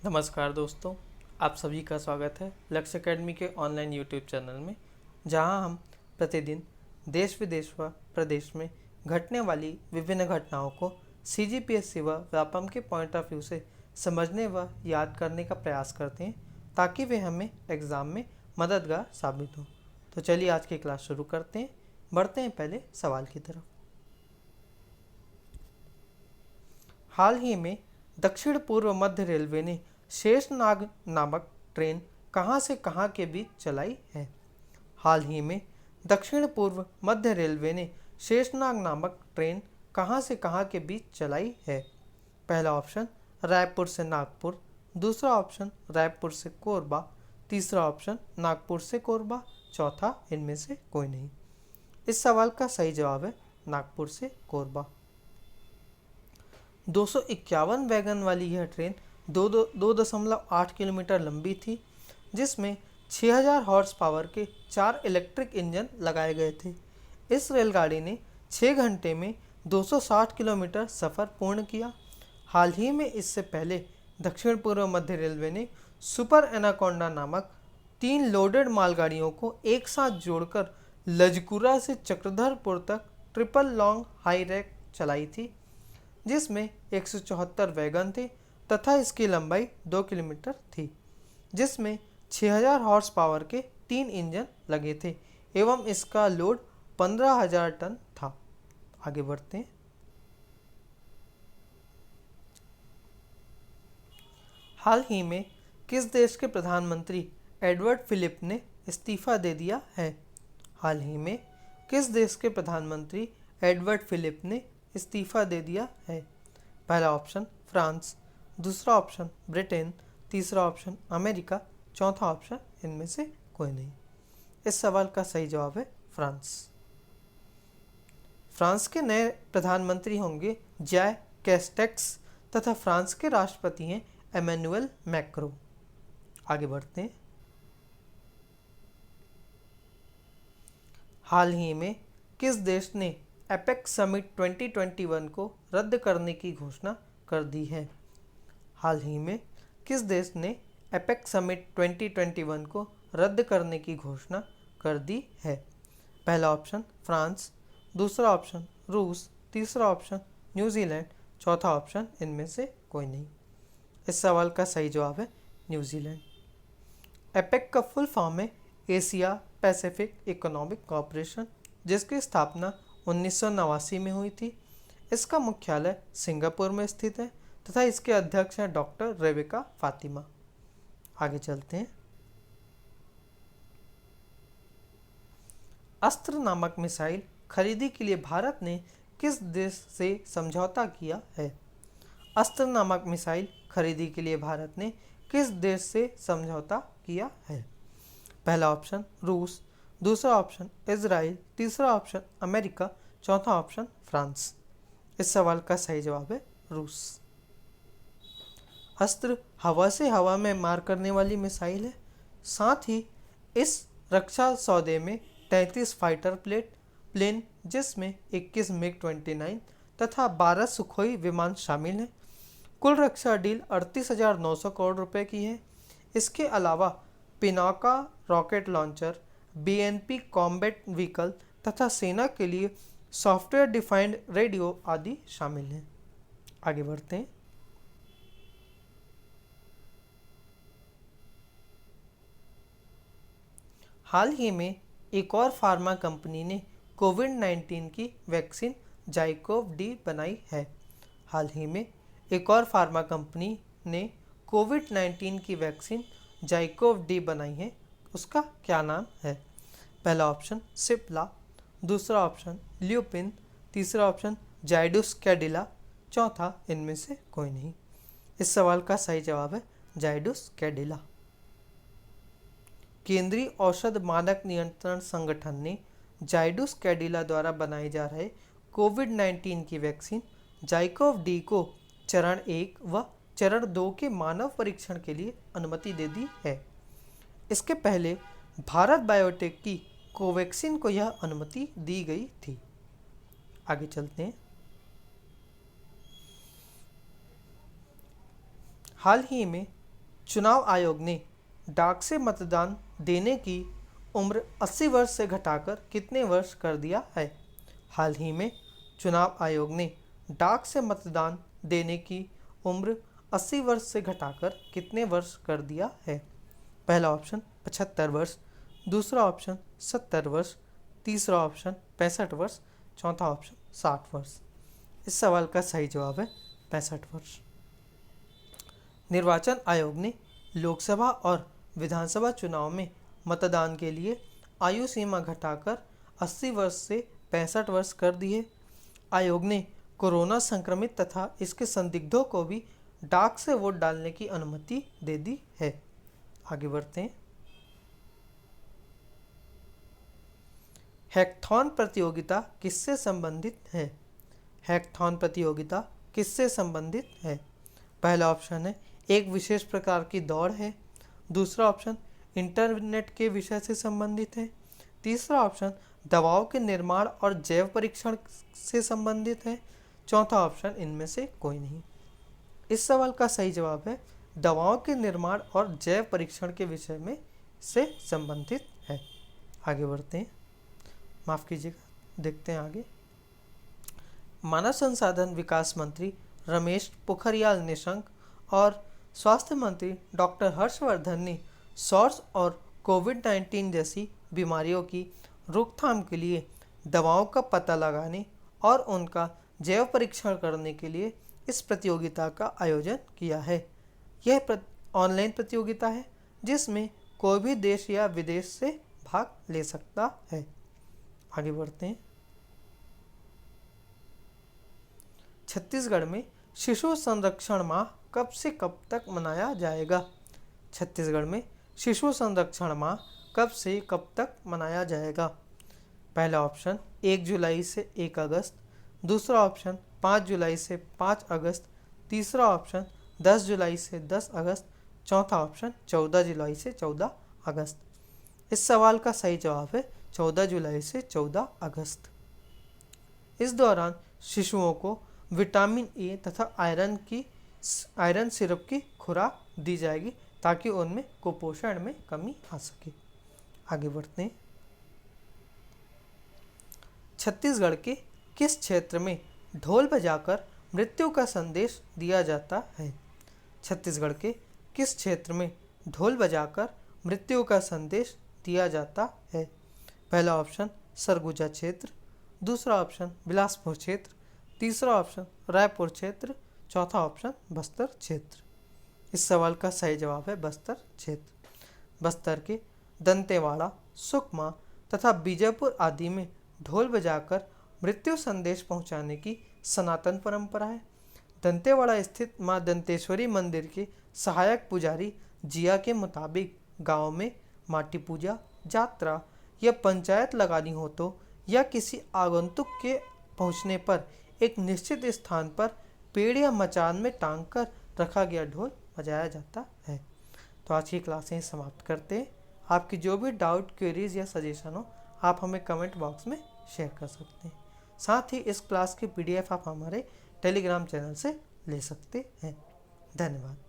नमस्कार दोस्तों, आप सभी का स्वागत है लक्ष्य एकेडमी के ऑनलाइन यूट्यूब चैनल में, जहां हम प्रतिदिन देश विदेश व प्रदेश में घटने वाली विभिन्न घटनाओं को सीजीपीएससी व व्यापम के पॉइंट ऑफ व्यू से समझने व याद करने का प्रयास करते हैं, ताकि वे हमें एग्ज़ाम में मददगार साबित हों। तो चलिए आज की क्लास शुरू करते हैं। बढ़ते हैं पहले सवाल की तरफ। हाल ही में दक्षिण पूर्व मध्य रेलवे ने शेषनाग नामक ट्रेन कहां से कहां के बीच चलाई है? हाल ही में दक्षिण पूर्व मध्य रेलवे ने शेषनाग नामक ट्रेन कहां से कहां के बीच चलाई है? पहला ऑप्शन रायपुर से नागपुर, दूसरा ऑप्शन रायपुर से कोरबा, तीसरा ऑप्शन नागपुर से कोरबा, चौथा इनमें से कोई नहीं। इस सवाल का सही जवाब है नागपुर से कोरबा। 251 वैगन वाली यह ट्रेन 2.8 किलोमीटर लंबी थी, जिसमें 6000 हॉर्स पावर के 4 इलेक्ट्रिक इंजन लगाए गए थे। इस रेलगाड़ी ने 6 घंटे में 260 किलोमीटर सफ़र पूर्ण किया। हाल ही में इससे पहले दक्षिण पूर्व मध्य रेलवे ने सुपर एनाकोंडा नामक 3 लोडेड मालगाड़ियों को एक साथ जोड़कर लजकुरा से चक्रधरपुर तक ट्रिपल लॉन्ग हाई रैक चलाई थी, जिसमें 174 वैगन थे तथा इसकी लंबाई 2 किलोमीटर थी, जिसमें 6000 हॉर्स पावर के 3 इंजन लगे थे एवं इसका लोड 15,000 टन था। आगे बढ़ते हैं। हाल ही में किस देश के प्रधानमंत्री एडवर्ड फिलिप ने इस्तीफा दे दिया है? हाल ही में किस देश के प्रधानमंत्री एडवर्ड फिलिप ने इस्तीफा दे दिया है? पहला ऑप्शन फ्रांस, दूसरा ऑप्शन ब्रिटेन, तीसरा ऑप्शन अमेरिका, चौथा ऑप्शन इनमें से कोई नहीं। इस सवाल का सही जवाब है फ्रांस। फ्रांस के नए प्रधानमंत्री होंगे जैक कैस्टेक्स तथा फ्रांस के राष्ट्रपति हैं एमेनुअल मैक्रो। आगे बढ़ते हैं। हाल ही में किस देश ने एपेक समिट 2021 को रद्द करने की घोषणा कर दी है? हाल ही में किस देश ने एपेक समिट 2021 को रद्द करने की घोषणा कर दी है? पहला ऑप्शन फ्रांस, दूसरा ऑप्शन रूस, तीसरा ऑप्शन न्यूजीलैंड, चौथा ऑप्शन इनमें से कोई नहीं। इस सवाल का सही जवाब है न्यूजीलैंड। एपेक का फुल फॉर्म है एशिया पैसिफिक इकोनॉमिक कॉरपोरेशन, जिसकी स्थापना 1989 में हुई थी। इसका मुख्यालय सिंगापुर में स्थित है तथा इसके अध्यक्ष हैं डॉक्टर रेबेका फातिमा। आगे चलते हैं। अस्त्र नामक मिसाइल खरीदी के लिए भारत ने किस देश से समझौता किया है? अस्त्र नामक मिसाइल खरीदी के लिए भारत ने किस देश से समझौता किया है? पहला ऑप्शन रूस, दूसरा ऑप्शन इजराइल, तीसरा ऑप्शन अमेरिका, चौथा ऑप्शन फ्रांस। इस सवाल का सही जवाब है रूस। अस्त्र हवा से हवा में मार करने वाली मिसाइल है। साथ ही इस रक्षा सौदे में 33 फाइटर प्लेन, जिसमें 21 मिग-29 तथा 12 सुखोई विमान शामिल हैं। कुल रक्षा डील 38,900 करोड़ रुपए की है। इसके अलावा Pinaka rocket launcher, BNP combat vehicle तथा सेना के लिए सॉफ्टवेयर डिफाइंड रेडियो आदि शामिल हैं। आगे बढ़ते हैं। हाल ही में एक और फार्मा कंपनी ने कोविड-19 की वैक्सीन जाइकोव डी बनाई है। हाल ही में एक और फार्मा कंपनी ने कोविड-19 की वैक्सीन जाइकोव डी बनाई है। उसका क्या नाम है? पहला ऑप्शन सिप्ला, दूसरा ऑप्शन ल्यूपिन, तीसरा ऑप्शन जाइडस कैडिला, चौथा इनमें से कोई नहीं। इस सवाल का सही जवाब है जाइडस कैडिला। केंद्रीय औषध मानक नियंत्रण संगठन ने जाइडस कैडिला द्वारा बनाए जा रहे कोविड-19 की वैक्सीन जाइकोव डी को चरण 1 व चरण 2 के मानव परीक्षण के लिए अनुमति दे दी है। इसके पहले भारत बायोटेक की कोवैक्सीन को यह अनुमति दी गई थी। आगे चलते हैं। हाल ही में चुनाव आयोग ने डाक से मतदान देने की उम्र 80 वर्ष से घटाकर कितने वर्ष कर दिया है? हाल ही में चुनाव आयोग ने डाक से मतदान देने की उम्र 80 वर्ष से घटाकर कितने वर्ष कर दिया है? पहला ऑप्शन 75 वर्ष, दूसरा ऑप्शन 70 वर्ष, तीसरा ऑप्शन 65 वर्ष, चौथा ऑप्शन 60 वर्ष। इस सवाल का सही जवाब है 65 वर्ष। निर्वाचन आयोग ने लोकसभा और विधानसभा चुनाव में मतदान के लिए आयु सीमा घटाकर 80 वर्ष से 65 वर्ष कर दी है। आयोग ने कोरोना संक्रमित तथा इसके संदिग्धों को भी डाक से वोट डालने की अनुमति दे दी है। आगे बढ़ते हैं। हैकाथॉन प्रतियोगिता किससे संबंधित है? हैकाथॉन प्रतियोगिता किससे संबंधित है? पहला ऑप्शन है एक विशेष प्रकार की दौड़ है, दूसरा ऑप्शन इंटरनेट के विषय से संबंधित है, तीसरा ऑप्शन दवाओं के निर्माण और जैव परीक्षण से संबंधित है, चौथा ऑप्शन इनमें से कोई नहीं। इस सवाल का सही जवाब है दवाओं के निर्माण और जैव परीक्षण के विषय में से संबंधित है। आगे बढ़ते हैं, माफ़ कीजिएगा, देखते हैं आगे। मानव संसाधन विकास मंत्री रमेश पोखरियाल निशंक और स्वास्थ्य मंत्री डॉक्टर हर्षवर्धन ने सॉर्स और कोविड-19 जैसी बीमारियों की रोकथाम के लिए दवाओं का पता लगाने और उनका जैव परीक्षण करने के लिए इस प्रतियोगिता का आयोजन किया है। यह ऑनलाइन प्रतियोगिता है जिसमें कोई भी देश या विदेश से भाग ले सकता है। आगे बढ़ते हैं। छत्तीसगढ़ में शिशु संरक्षण माह कब से कब तक मनाया जाएगा? छत्तीसगढ़ में शिशु संरक्षण माह कब से कब तक मनाया जाएगा? पहला ऑप्शन 1 जुलाई से 1 अगस्त, दूसरा ऑप्शन 5 जुलाई से 5 अगस्त, तीसरा ऑप्शन 10 जुलाई से 10 अगस्त, चौथा ऑप्शन 14 जुलाई से 14 अगस्त। इस सवाल का सही जवाब है 14 जुलाई से 14 अगस्त। इस दौरान शिशुओं को विटामिन ए तथा आयरन सिरप की खुराक दी जाएगी ताकि उनमें कुपोषण में कमी आ सके। आगे बढ़ते हैं। छत्तीसगढ़ के किस क्षेत्र में ढोल बजाकर मृत्यु का संदेश दिया जाता है? छत्तीसगढ़ के किस क्षेत्र में ढोल बजाकर मृत्यु का संदेश दिया जाता है? पहला ऑप्शन सरगुजा क्षेत्र, दूसरा ऑप्शन बिलासपुर क्षेत्र, तीसरा ऑप्शन रायपुर क्षेत्र, चौथा ऑप्शन बस्तर क्षेत्र। इस सवाल का सही जवाब है बस्तर क्षेत्र। बस्तर के दंतेवाड़ा, सुकमा तथा बीजापुर आदि में ढोल बजाकर मृत्यु संदेश पहुंचाने की सनातन परंपरा है। दंतेवाड़ा स्थित मां दंतेश्वरी मंदिर के सहायक पुजारी जिया के मुताबिक गांव में माटी पूजा, यात्रा या पंचायत लगानी हो तो या किसी आगंतुक के पहुंचने पर एक निश्चित स्थान पर पेड़ या मचान में टांग कर रखा गया ढोल बजाया जाता है। तो आज की क्लासें समाप्त करते हैं। आपकी जो भी डाउट, क्वेरीज या सजेशन हो आप हमें कमेंट बॉक्स में शेयर कर सकते हैं। साथ ही इस क्लास की PDF आप हमारे टेलीग्राम चैनल से ले सकते हैं। धन्यवाद।